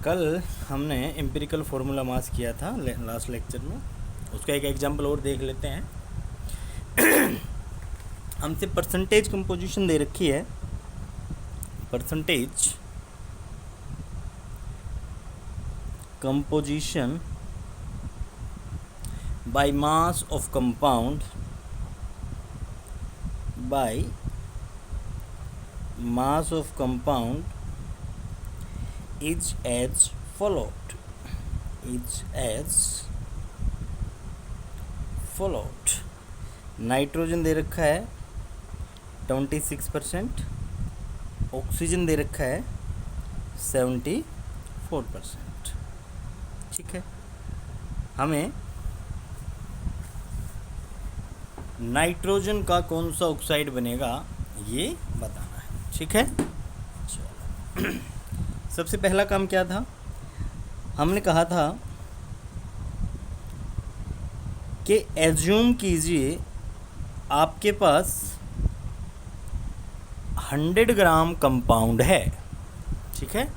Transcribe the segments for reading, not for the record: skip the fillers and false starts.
कल हमने empirical formula mass किया था लास्ट लेक्चर में, उसका एक एग्जांपल और देख लेते हैं। हमसे परसेंटेज कंपोजिशन दे रखी है, percentage composition by mass of compound by mass of compound is as followed. Nitrogen दे रखा है 26%, ऑक्सीजन दे रखा है 74%। ठीक है, हमें नाइट्रोजन का कौन सा ऑक्साइड बनेगा ये बताना है। ठीक है, चलो। सबसे पहला काम क्या था, हमने कहा था कि एज्यूम कीजिए आपके पास 100 ग्राम कंपाउंड है। ठीक है,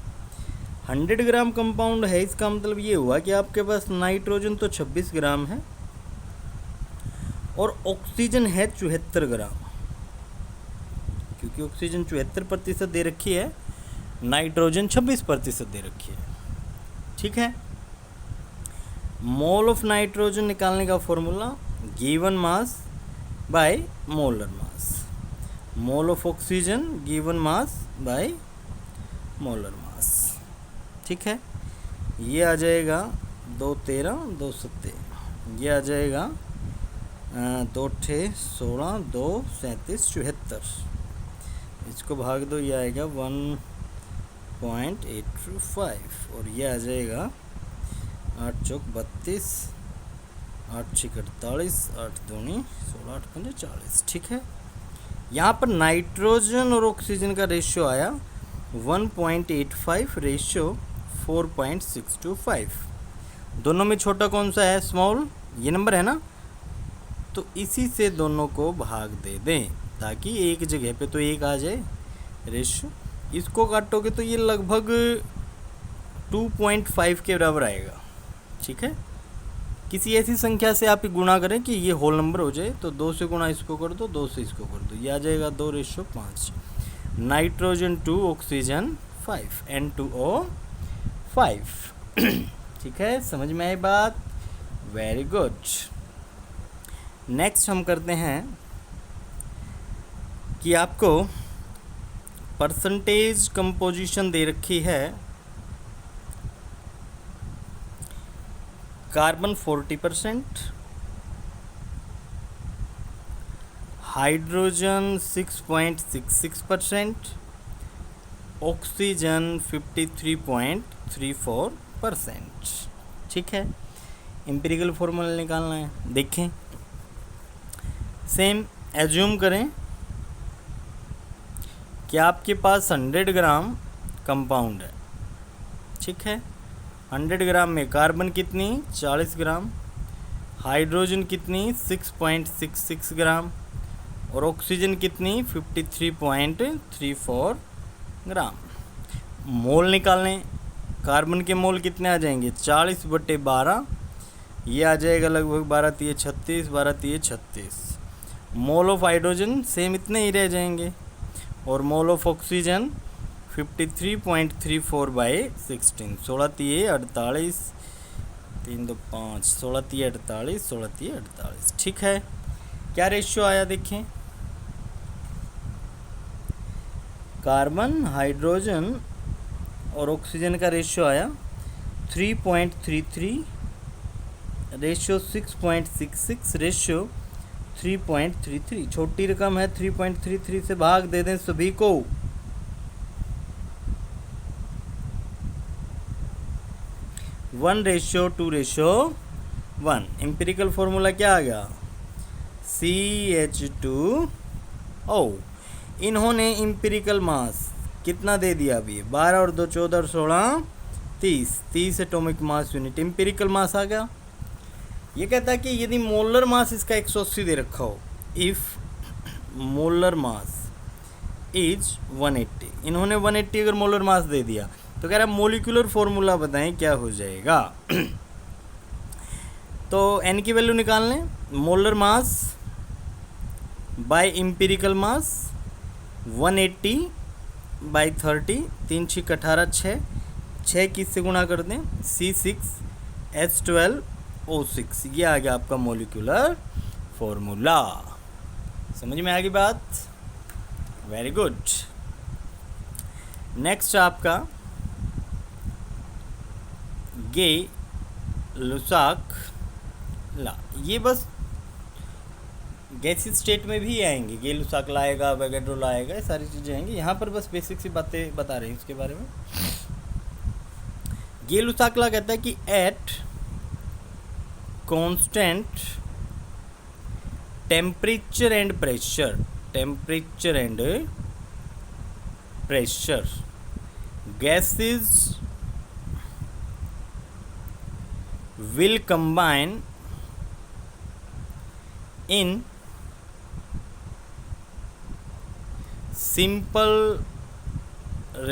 100 ग्राम कंपाउंड है, इसका मतलब ये हुआ कि आपके पास नाइट्रोजन तो 26 ग्राम है और ऑक्सीजन है 74 ग्राम, क्योंकि ऑक्सीजन 74% दे रखी है, नाइट्रोजन 26% दे रखी है। ठीक है, मोल ऑफ नाइट्रोजन निकालने का formula given mass by molar mass, mole of oxygen given mass by molar mass. ठीक है, ये आ जाएगा 2 13 2 7, ये आ जाएगा 2 6 16 2 37 74, इसको भाग दो, ये आएगा 1.825 और ये आ जाएगा 8 चौक 32, 8 छक 48, 8 दूनी 16, 8 पंजे 40। ठीक है, यहाँ पर नाइट्रोजन और ऑक्सीजन का रेशियो आया 1.85 रेशियो 4.625। दोनों में छोटा कौन सा है, स्मॉल, ये नंबर है ना, तो इसी से दोनों को भाग दे दें ताकि एक जगह पे तो एक आ जाए रेशियो। इसको काटोगे तो ये लगभग 2.5 के बराबर आएगा। ठीक है, किसी ऐसी संख्या से आप गुणा करें कि ये होल नंबर हो जाए, तो 2 से गुणा इसको कर दो, 2 से इसको कर दो, ये आ जाएगा 2:5। Nitrogen 2 oxygen 5 N2O5। ठीक है, समझ में आई बात, वेरी गुड। नेक्स्ट हम करते हैं कि आपको परसेंटेज कंपोजिशन दे रखी है, कार्बन 40%, हाइड्रोजन 6.66%, ऑक्सीजन 53.34%। ठीक है, एम्पिरिकल फॉर्मूला निकालना है। देखें, सेम एज्यूम करें कि आपके पास 100 ग्राम कंपाउंड है। ठीक है, 100 ग्राम में कार्बन कितनी 40 ग्राम, हाइड्रोजन कितनी 6.66 ग्राम और ऑक्सीजन कितनी 53.34 ग्राम। मोल निकालने, कार्बन के मोल कितने आ जाएंगे 40/12, ये आ जाएगा लगभग 12 3 36, 12 3 36। मोल ऑफ हाइड्रोजन सेम इतने ही रह जाएंगे और मोल ऑफ ऑक्सीजन 53.34/16, 16 3 48, 3 2 5, 16 3 48, 16 3 48। ठीक है, क्या रेशियो आया देखें, कार्बन, हाइड्रोजन और ऑक्सीजन का रेशियो आया 3.33 रेशियो 6.66 रेशियो 3.33। छोटी रकम है, 3.33 से भाग दे दें सभी को। One ratio 2:1। एम्पिरिकल फॉर्मूला क्या आ गया, CH2O। इन्होंने एम्पिरिकल मास कितना दे दिया अभी, 12 और 2 14 और 16 30 एटॉमिक मास यूनिट एम्पिरिकल मास आ गया। ये कहता है कि यदि मोलर मास इसका 180 दे रखा हो, इफ़ मोलर मास इज 180, इन्होंने 180 अगर मोलर मास दे दिया तो कह रहा है मोलिकुलर फॉर्मूला बताएं क्या हो जाएगा। तो n की वैल्यू निकाल लें, molar mass by empirical mass 180 by 30, 3 6 18, 6 किससे गुणा कर दें, C6H12O6, ये आ गया आपका मोलिकुलर फॉर्मूला। समझ में आ गई बात, वेरी गुड। नेक्स्ट आपका गे लुसाक ला, ये बस गैसी स्टेट में भी आएंगे, गे लुसाक लाएगा, वैगेड्रो आएगा, ये सारी चीज़ें आएंगी। यहाँ पर बस बेसिक सी बातें बता रहे हैं इसके बारे में। गे लुसाक ला कहता है कि at constant temperature and pressure gases will combine in simple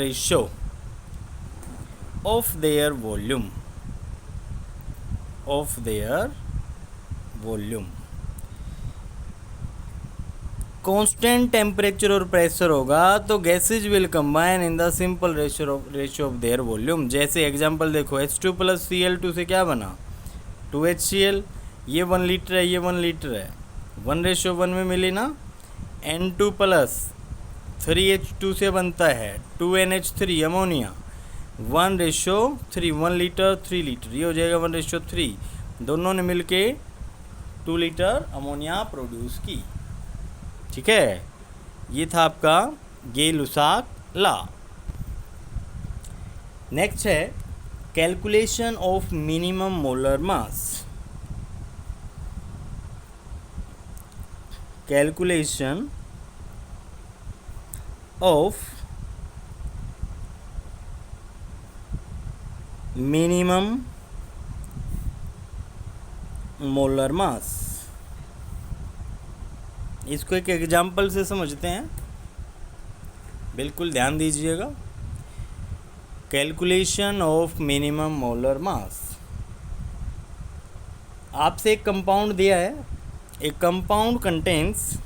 ratio of their volume constant temperature और प्रेशर होगा तो gases will combine in the simple ratio of their volume. जैसे एग्जांपल देखो, H2 + Cl2 से क्या बना, 2HCl, ये 1 litre है, ये 1 लीटर है, 1:1 में मिली ना। N2 + 3H2 से बनता है 2NH3 अमोनिया, 1:3, 1 लीटर 3 लीटर, ये हो जाएगा 1:3, दोनों ने मिलके 2 लीटर अमोनिया प्रोड्यूस की। ठीक है, ये था आपका गे लुसाक ला। नेक्स्ट है calculation of minimum molar mass. Calculation of minimum molar mass, इसको एक एग्जाम्पल से समझते हैं, बिल्कुल ध्यान दीजिएगा। Calculation of minimum molar mass, आपसे एक कंपाउंड दिया है, एक compound contains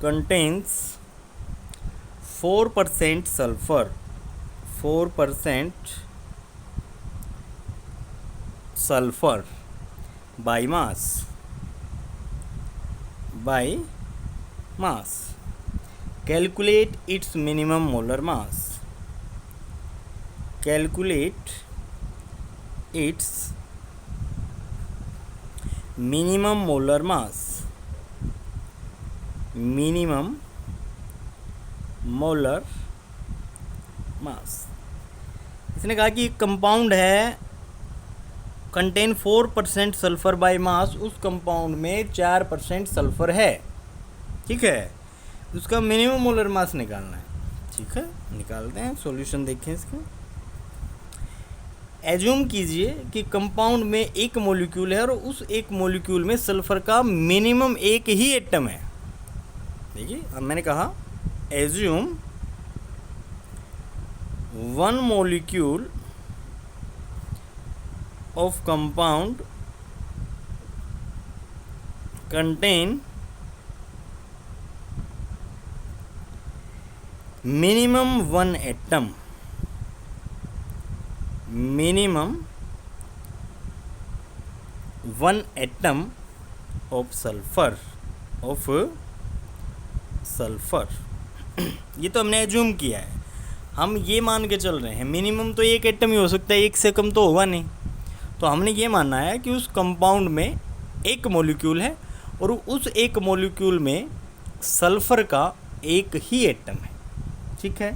contains 4% sulfur, 4% sulfur by mass, calculate its minimum molar mass, calculate its minimum molar mass, minimum molar mass। इसने कहा कि कंपाउंड है कंटेन 4% सल्फर बाय मास, उस कंपाउंड में 4% सल्फर है। ठीक है, उसका मिनिमम मोलर मास निकालना है। ठीक है, निकालते हैं, सॉल्यूशन देखें इसका। एज्यूम कीजिए कि कंपाउंड में एक मॉलिक्यूल है और उस एक मॉलिक्यूल में सल्फर का मिनिमम एक ही एटम है। देखिए, अब मैंने कहा assume one molecule of compound contain minimum one atom of sulfur ये तो हमने एज्यूम किया है, हम ये मान के चल रहे हैं मिनिमम तो एक एटम ही हो सकता है, एक से कम तो होगा नहीं। तो हमने ये मानना है कि उस कंपाउंड में एक मॉलिक्यूल है और उस एक मॉलिक्यूल में सल्फर का एक ही एटम है। ठीक है,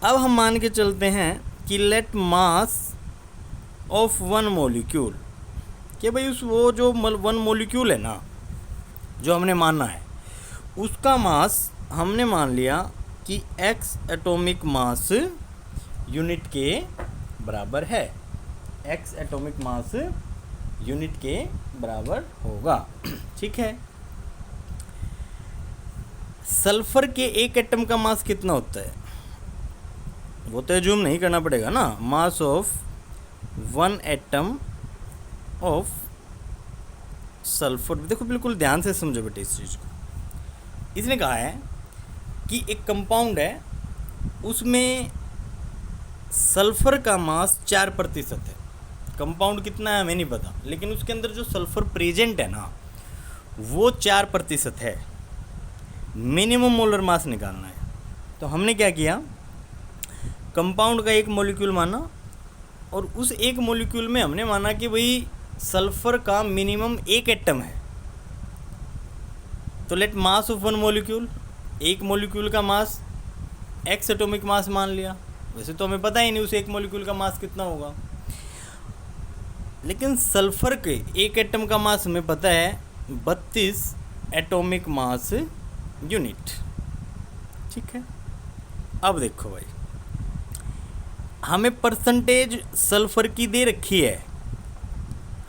अब हम मान के चलते हैं कि let mass of one molecule, कि भाई उस वो जो वन मॉलिक्यूल है ना, जो हमने मानना है, उसका मास हमने मान लिया कि x एटॉमिक मास यूनिट के बराबर है। x एटॉमिक मास यूनिट के बराबर होगा। ठीक है। सल्फर के एक एटम का मास कितना होता है, वो तो एज्यूम नहीं करना पड़ेगा ना। मास of one atom of sulphur, देखो बिल्कुल ध्यान से समझो बेटे इस चीज़ को। इसने कहा है कि एक कंपाउंड है, उसमें सल्फर का मास 4% है। कंपाउंड कितना है हमें नहीं पता, लेकिन उसके अंदर जो सल्फर प्रेजेंट है ना वो 4% है। मिनिमम मोलर मास निकालना है। तो हमने क्या किया, कंपाउंड का एक मॉलिक्यूल माना और उस एक मॉलिक्यूल में हमने माना कि भाई सल्फर का मिनिमम एक एटम है। तो let mass of one molecule, एक मॉलिक्यूल का मास एक्स एटॉमिक मास मान लिया। वैसे तो हमें पता ही नहीं उस एक मॉलिक्यूल का मास कितना होगा, लेकिन सल्फर के एक एटम का मास हमें पता है 32 एटॉमिक मास यूनिट। ठीक है। अब देखो भाई, हमें परसेंटेज सल्फर की दे रखी है।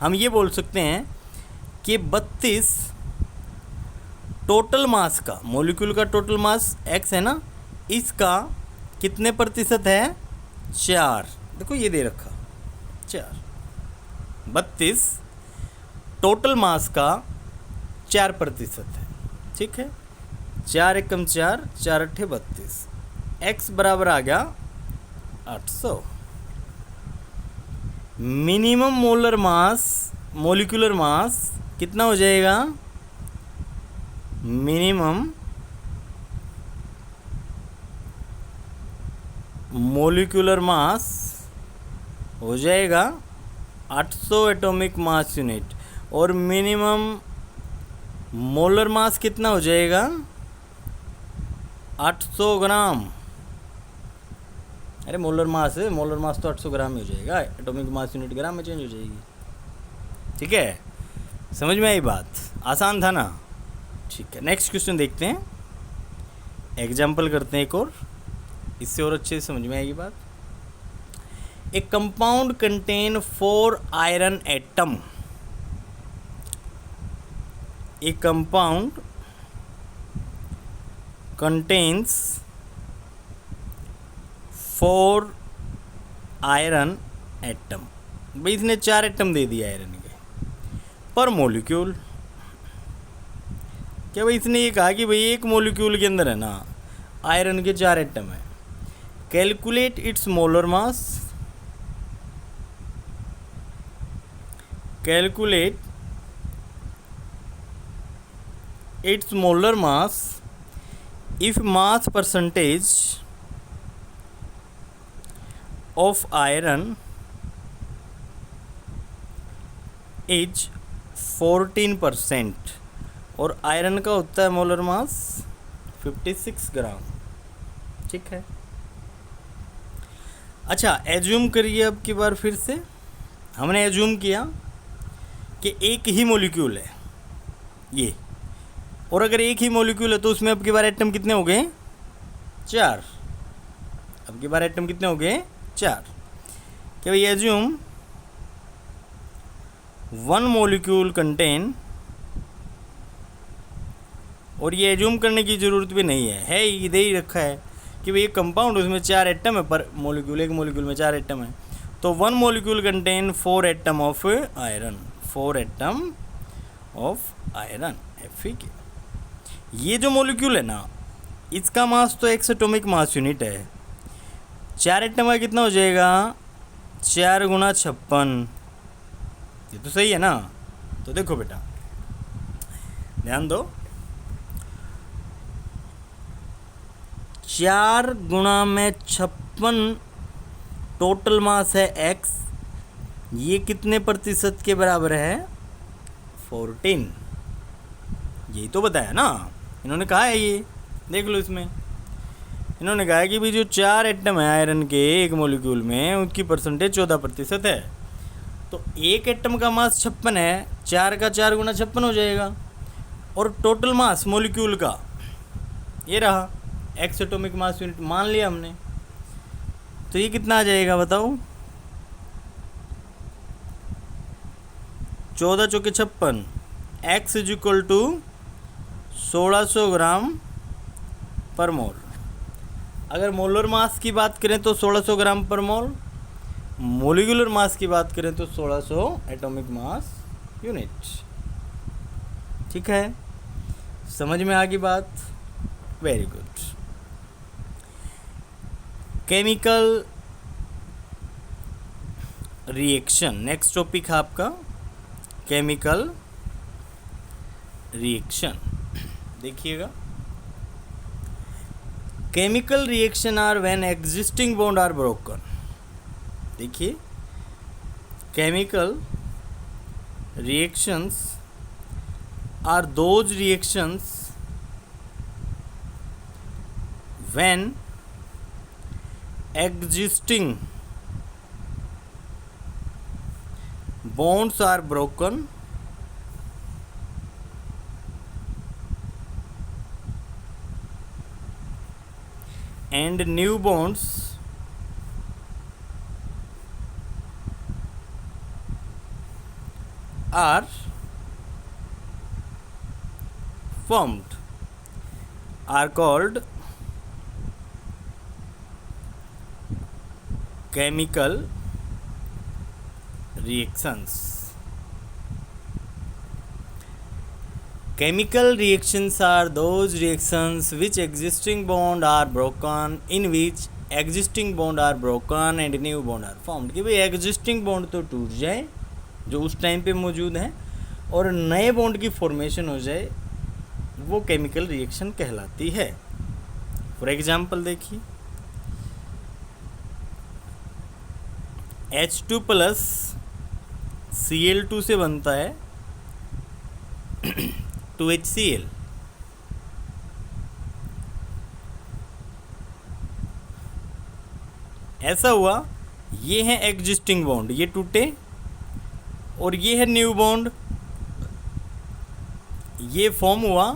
हम ये बोल सकते हैं कि 32 टोटल मास का, मॉलिक्यूल का टोटल मास x है ना, इसका कितने प्रतिशत है, 4। देखो ये दे रखा 4, 32 टोटल मास का 4% है। ठीक है। 4 एकम 4, 4 अट्ठे 32, x बराबर आ गया 800। Minimum molar mass, molecular mass कितना हो जाएगा, मिनिमम मोलिकुलर मास हो जाएगा 800 एटॉमिक मास यूनिट, और मिनिमम मोलर मास कितना हो जाएगा, 800 ग्राम। अरे मोलर मास है, मोलर मास तो 800 ग्राम ही हो जाएगा, एटॉमिक मास यूनिट ग्राम में चेंज हो जाएगी। ठीक है, समझ में आई बात, आसान था ना। ठीक है, नेक्स्ट क्वेश्चन देखते हैं, एग्जाम्पल करते हैं एक और, इससे और अच्छे से समझ में आएगी बात। ए कंपाउंड कंटेन 4 आयरन एटम। ए कंपाउंड कंटेन्स 4 आयरन एटम। भाई इसने 4 एटम दे दिए आयरन के पर मॉलिक्यूल। क्या भाई इसने ये कहा कि भाई एक मॉलिक्यूल के अंदर है ना आयरन के 4 एटम है। Calculate its molar mass, calculate its molar mass if mass percentage of iron is 14% और आयरन का होता है मोलर मास 56 ग्राम। ठीक है। अच्छा, एज्यूम करिए अब की बार फिर से। हमने एज्यूम किया कि एक ही मॉलिक्यूल है ये, और अगर एक ही मॉलिक्यूल है तो उसमें अब की बार एटम कितने हो गए, 4। अब की बार एटम कितने हो गए, 4। क्या भाई एज्यूम वन मॉलिक्यूल कंटेन, और ये एज्यूम करने की ज़रूरत भी नहीं है इधर ही रखा है कि भाई ये कंपाउंड, उसमें 4 एटम है पर मॉलिक्यूल, एक मॉलिक्यूल में 4 एटम है। तो one molecule contain 4 atom of iron, 4 atom of iron Fe। ये जो मॉलिक्यूल है ना इसका मास तो एक्स एटॉमिक मास यूनिट है, 4 एटम का कितना हो जाएगा, 4 गुना 56। ये तो सही है ना। तो देखो बेटा ध्यान दो, 4 गुना में 56 टोटल मास है x, ये कितने प्रतिशत के बराबर है, 14। यही तो बताया ना इन्होंने, कहा है ये देख लो। इसमें इन्होंने कहा है कि भाई जो 4 एटम है आयरन के एक मॉलिक्यूल में उनकी परसेंटेज 14% है। तो एक एटम का मास 56 है, 4 का 4 गुना 56 हो जाएगा, और टोटल मास मॉलिक्यूल का ये रहा एक्स एटॉमिक मास यूनिट मान लिया हमने। तो ये कितना आ जाएगा बताओ, 14 चौके 56, x इज इक्वल टू 1600 ग्राम पर मोल। अगर मोलर मास की बात करें तो 1600 ग्राम पर मोल, मोलिकुलर मास की बात करें तो 1600 एटॉमिक मास यूनिट। ठीक है, समझ में आ गई बात? Very good. Chemical reaction, next topic है आपका केमिकल रिएक्शन। देखिएगा, chemical reaction are when existing bond are broken. देखिए, chemical reactions are those reactions when existing bonds are broken and new bonds are formed, are called chemical reactions. Chemical reactions are those reactions which existing bond are broken, in which existing bond are broken and new bond are formed। कि भाई existing bond तो टूट जाए जो उस time पे मौजूद हैं और नए बॉन्ड की फॉर्मेशन हो जाए, वो केमिकल रिएक्शन कहलाती है। फॉर एग्जाम्पल देखिए, H2 प्लस Cl2 से बनता है 2HCl। ऐसा हुआ, ये है एग्जिस्टिंग बॉन्ड, ये टूटे, और ये है न्यू बॉन्ड, ये फॉर्म हुआ,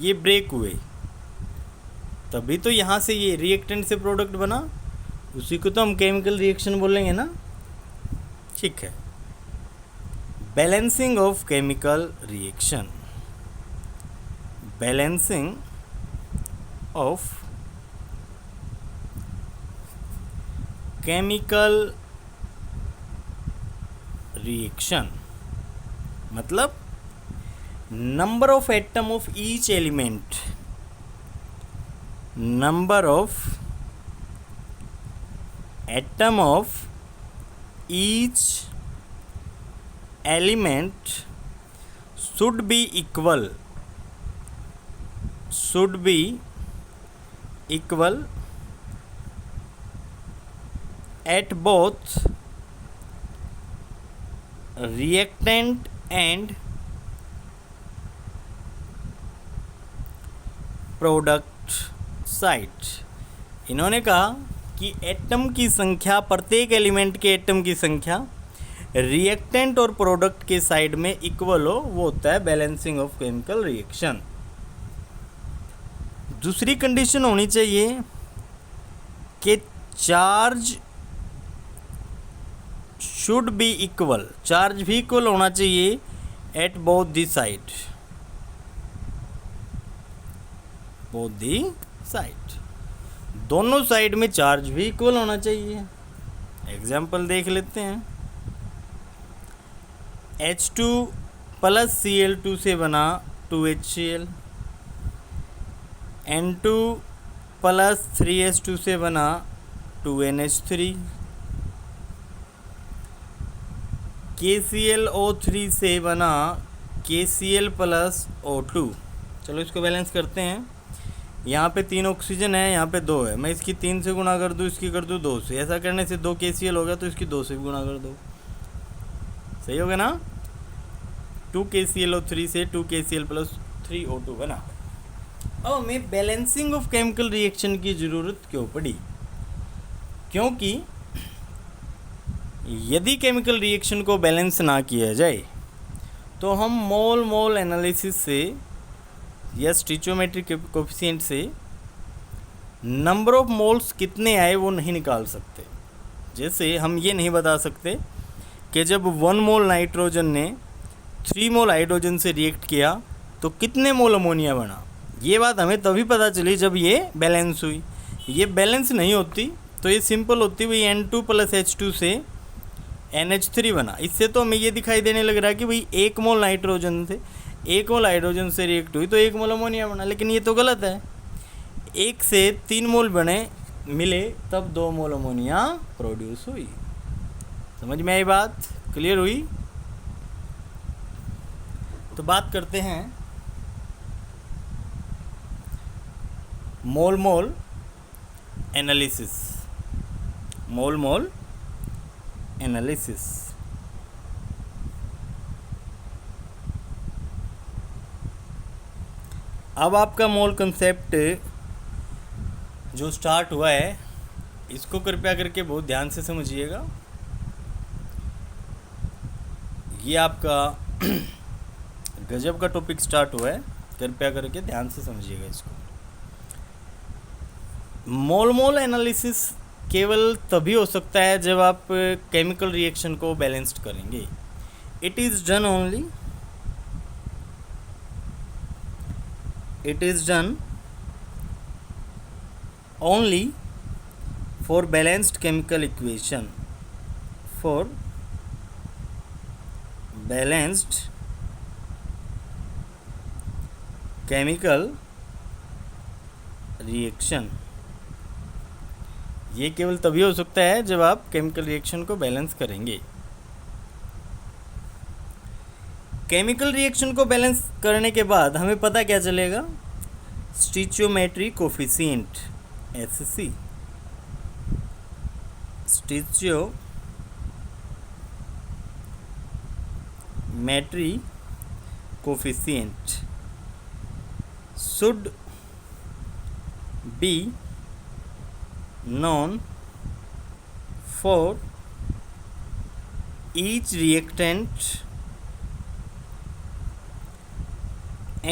ये ब्रेक हुए, तभी तो यहाँ से ये रिएक्टेंट से प्रोडक्ट बना, उसी को तो हम केमिकल रिएक्शन बोलेंगे ना। ठीक है, balancing of chemical reaction, balancing of chemical reaction मतलब number of atom of each element, number of atom of each element should be equal at both reactant and product site. इन्होंने कहा कि atom की संख्या, प्रत्येक एलिमेंट के atom की संख्या रिएक्टेंट और प्रोडक्ट के साइड में इक्वल हो, वो होता है बैलेंसिंग ऑफ केमिकल रिएक्शन। दूसरी कंडीशन होनी चाहिए कि charge should be equal, charge भी इक्वल होना चाहिए at both the side, both the side, दोनों साइड में चार्ज भी इक्वल होना चाहिए। एग्जाम्पल देख लेते हैं, H2 प्लस Cl2 से बना 2HCl, N2 प्लस 3H2 से बना 2NH3, KClO3 से बना KCl प्लस O2। चलो इसको बैलेंस करते हैं। यहाँ पे 3 ऑक्सीजन है, यहाँ पे 2 है, मैं इसकी 3 से गुणा कर दूँ, इसकी कर दूँ 2 से, ऐसा करने से 2 KCl हो गया, तो इसकी 2 से भी गुणा कर दो, सही हो गया ना। 2 KClO3 से 2 KCl प्लस 3O2 बना। अब हमें बैलेंसिंग ऑफ केमिकल रिएक्शन की ज़रूरत क्यों पड़ी? क्योंकि यदि केमिकल रिएक्शन को बैलेंस ना किया जाए तो हम मोल मोल एनालिसिस से या स्टिचोमेट्रिक कोफिशिएंट से नंबर ऑफ मोल्स कितने आए वो नहीं निकाल सकते। जैसे हम ये नहीं बता सकते कि जब 1 मोल नाइट्रोजन ने 3 मोल हाइड्रोजन से रिएक्ट किया तो कितने मोल अमोनिया बना। ये बात हमें तभी पता चली जब ये बैलेंस हुई। ये बैलेंस नहीं होती तो ये सिंपल होती, भाई N2 + H2 से NH3 बना। इससे तो हमें ये दिखाई देने लग रहा है कि भाई 1 मोल नाइट्रोजन से 1 मोल हाइड्रोजन से रिएक्ट हुई तो 1 मोल अमोनिया बना, लेकिन ये तो गलत है। 1 से 3 मोल बने मिले तब 2 मोल अमोनिया प्रोड्यूस हुई। समझ में आई बात? क्लियर हुई? तो बात करते हैं मोल मोल एनालिसिस। मोल मोल एनालिसिस। अब आपका मोल कंसेप्ट जो स्टार्ट हुआ है इसको कृपया करके बहुत ध्यान से समझिएगा। ये आपका गजब का टॉपिक स्टार्ट हुआ है, कृपया करके ध्यान से समझिएगा इसको। मोल मोल एनालिसिस केवल तभी हो सकता है जब आप केमिकल रिएक्शन को बैलेंस्ड करेंगे। It is done only for balanced chemical equation, for balanced chemical reaction. ये केवल तभी हो सकता है जब आप केमिकल रिएक्शन को बैलेंस करेंगे। केमिकल रिएक्शन को बैलेंस करने के बाद हमें पता क्या चलेगा? Stoichiometry coefficient SC, stoichiometry coefficient should be known for each reactant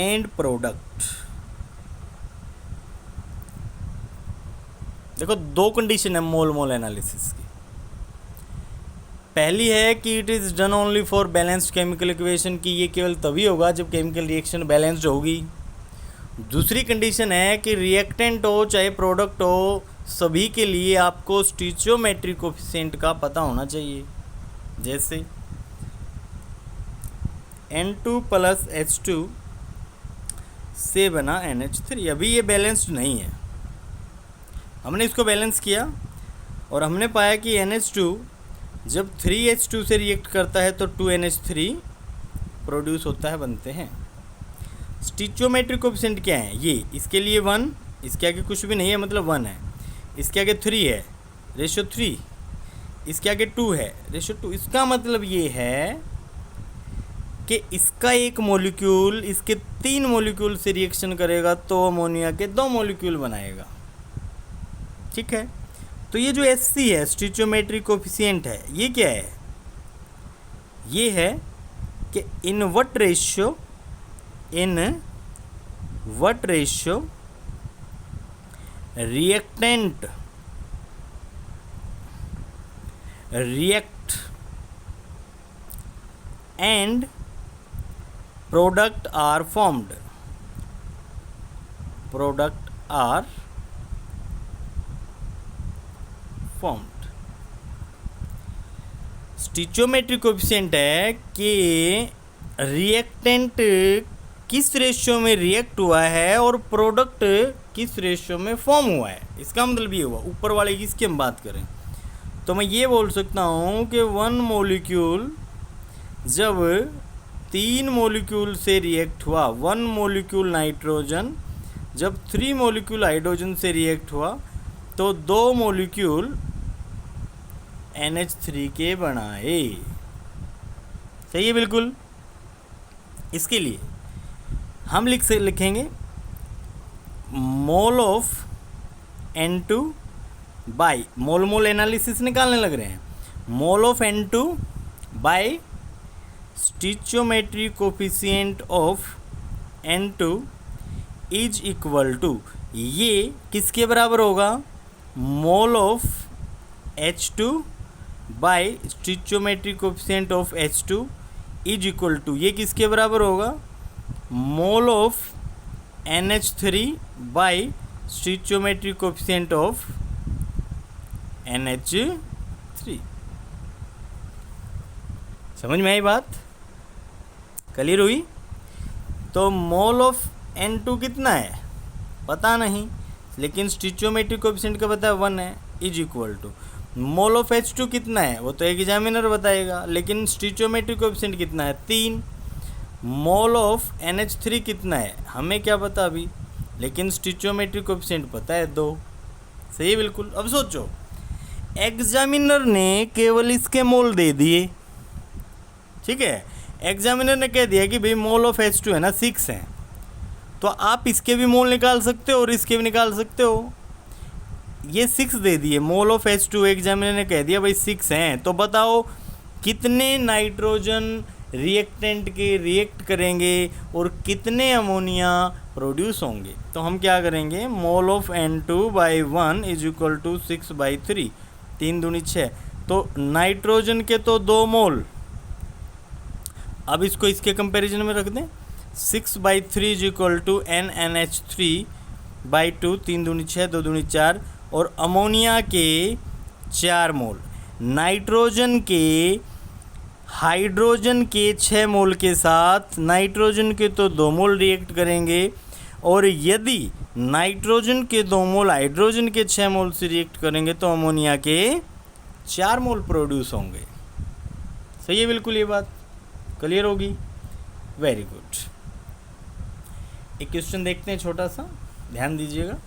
and product। देखो दो कंडीशन है मोल मोल एनालिसिस की। पहली है कि it is done only for balanced chemical equation, की ये केवल तभी होगा जब केमिकल रिएक्शन बैलेंस्ड होगी। दूसरी कंडीशन है कि रिएक्टेंट हो चाहे प्रोडक्ट हो, सभी के लिए आपको स्टिचियोमेट्री कोफिशिएंट का पता होना चाहिए। जैसे N2 + H2 से बना NH3। अभी ये बैलेंस्ड नहीं है, हमने इसको बैलेंस किया और हमने पाया कि NH2 जब 3H2 से रिएक्ट करता है तो 2NH3 प्रोड्यूस होता है, बनते हैं। स्टिचियोमेट्री कोफिशिएंट क्या है? ये इसके लिए 1, इसके आगे कुछ भी नहीं है मतलब 1 है, इसके आगे 3 है रेशो 3, इसके आगे 2 है रेशो 2। इसका मतलब ये है कि इसका एक मॉलिक्यूल इसके 3 मॉलिक्यूल से रिएक्शन करेगा तो अमोनिया के 2 मॉलिक्यूल बनाएगा। ठीक है, तो ये जो SC है स्टिचियोमेट्री कोफिशिएंट है, ये क्या है? ये है कि in what ratio reactant react and product are formed, stoichiometry coefficient है कि रिएक्टेंट किस रेशियो में रिएक्ट हुआ है और प्रोडक्ट किस रेशियो में फॉर्म हुआ है। इसका मतलब ये हुआ, ऊपर वाले की इसकी हम बात करें तो मैं ये बोल सकता हूँ कि 1 मॉलिक्यूल जब 3 मॉलिक्यूल से रिएक्ट हुआ, 1 मॉलिक्यूल नाइट्रोजन जब 3 मॉलिक्यूल हाइड्रोजन से रिएक्ट हुआ तो 2 मॉलिक्यूल NH3 के बनाए। सही है बिल्कुल। इसके लिए हम लिखेंगे mole of N2 by, mole mole analysis निकालने लग रहे हैं, mole of N2 by stoichiometry coefficient of N2 is equal to, ये किसके बराबर होगा? Mole of H2 by stoichiometric coefficient of H2 is equal to, ये किसके बराबर होगा, mole of NH3 by stoichiometric coefficient of NH3। समझ में आई बात, क्लियर हुई। तो मोल ऑफ N2 कितना है पता नहीं, लेकिन स्टिचोमेट्रिक कोफिशिएंट का पता है 1 है, is equal to mole of H2 कितना है वो तो एग्जामिनर बताएगा, लेकिन स्टिचोमेट्रिक कोफिशिएंट कितना है 3। मोल ऑफ NH3 कितना है हमें क्या पता अभी, लेकिन स्टिचोमेट्रिक कोफिशिएंट पता है 2। सही बिल्कुल। अब सोचो, एग्जामिनर ने केवल इसके मोल दे दिए, ठीक है, एग्जामिनर ने कह दिया कि भाई मोल ऑफ H2 है ना 6 है, तो आप इसके भी मोल निकाल सकते हो और इसके भी निकाल सकते हो। ये 6 दे दिए, मोल ऑफ H2 एग्जामिनर ने कह दिया भाई 6 हैं, तो बताओ कितने नाइट्रोजन रिएक्टेंट के रिएक्ट करेंगे और कितने अमोनिया प्रोड्यूस होंगे। तो हम क्या करेंगे, mole of N2/1 is equal to 6/3, 3 दूनी 6, तो नाइट्रोजन के तो 2 मोल, अब इसको इसके कंपैरिजन में रख दें, 6/3 इज इक्वल टू NNH3/2, 3 दूनी 6, 2 दूनी 4, और अमोनिया के 4 मोल, नाइट्रोजन के हाइड्रोजन के 6 मोल के साथ नाइट्रोजन के तो 2 मोल रिएक्ट करेंगे, और यदि नाइट्रोजन के 2 मोल हाइड्रोजन के 6 मोल से रिएक्ट करेंगे तो अमोनिया के 4 मोल प्रोड्यूस होंगे। सही है बिल्कुल, ये बात क्लियर होगी। Very good. एक क्वेश्चन देखते हैं छोटा सा, ध्यान दीजिएगा।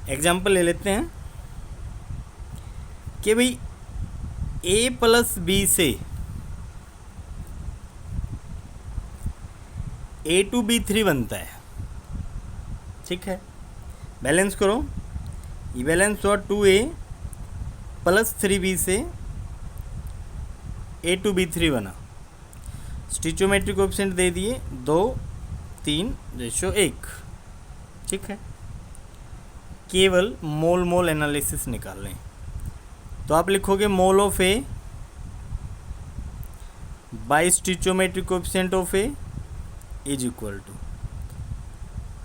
एग्जाम्पल ले लेते हैं कि भाई A+B से A2B3 बनता है, ठीक है, बैलेंस करो, ये बैलेंस हुआ 2A + 3B से A2B3 बना, स्टिचोमेट्रिक कोएफिशिएंट दे दिए 2, 3:1, ठीक है। केवल मोल मोल एनालिसिस निकाल लें, तो आप लिखोगे mole of A by stoichiometric coefficient of A is equal to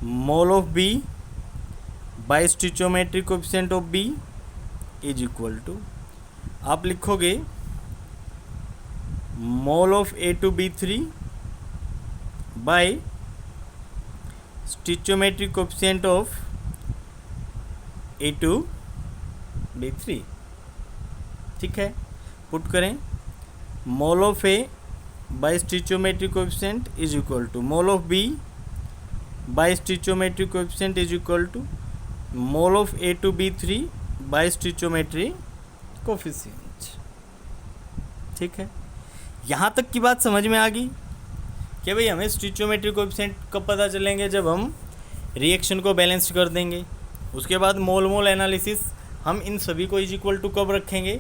mole of B by stoichiometric coefficient of B is equal to, आप लिखोगे mole of A2B3 by stoichiometric coefficient of A2B3, ठीक है। Put करें, mole of A by stoichiometric coefficient is equal to mole of B by stoichiometric coefficient is equal to mole of A2B3 by stoichiometric coefficient, ठीक है। यहाँ तक की बात समझ में आ गई कि भाई हमें स्टिचोमेट्रिक कोएफिशिएंट कब पता चलेंगे, जब हम रिएक्शन को बैलेंस कर देंगे। उसके बाद मोल मोल एनालिसिस हम इन सभी को इज इक्वल टू कब रखेंगे,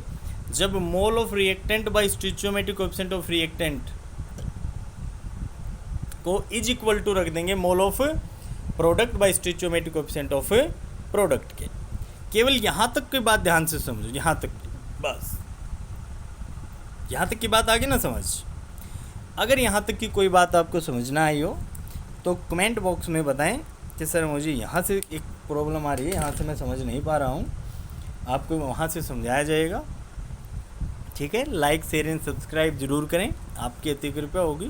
जब mole of reactant by stoichiometric coefficient of reactant को इज इक्वल टू रख देंगे mole of product by stoichiometric coefficient of product के। केवल यहाँ तक की बात ध्यान से समझो, यहाँ तक की, बस यहाँ तक की बात आ गई ना समझ। अगर यहाँ तक की कोई बात आपको समझ ना आई हो तो कमेंट बॉक्स में बताएं कि सर मुझे यहाँ से एक प्रॉब्लम आ रही है, यहाँ से मैं समझ नहीं पा रहा हूँ, आपको वहाँ से समझाया जाएगा, ठीक है। लाइक शेयर एंड सब्सक्राइब जरूर करें, आपकी अति कृपया होगी।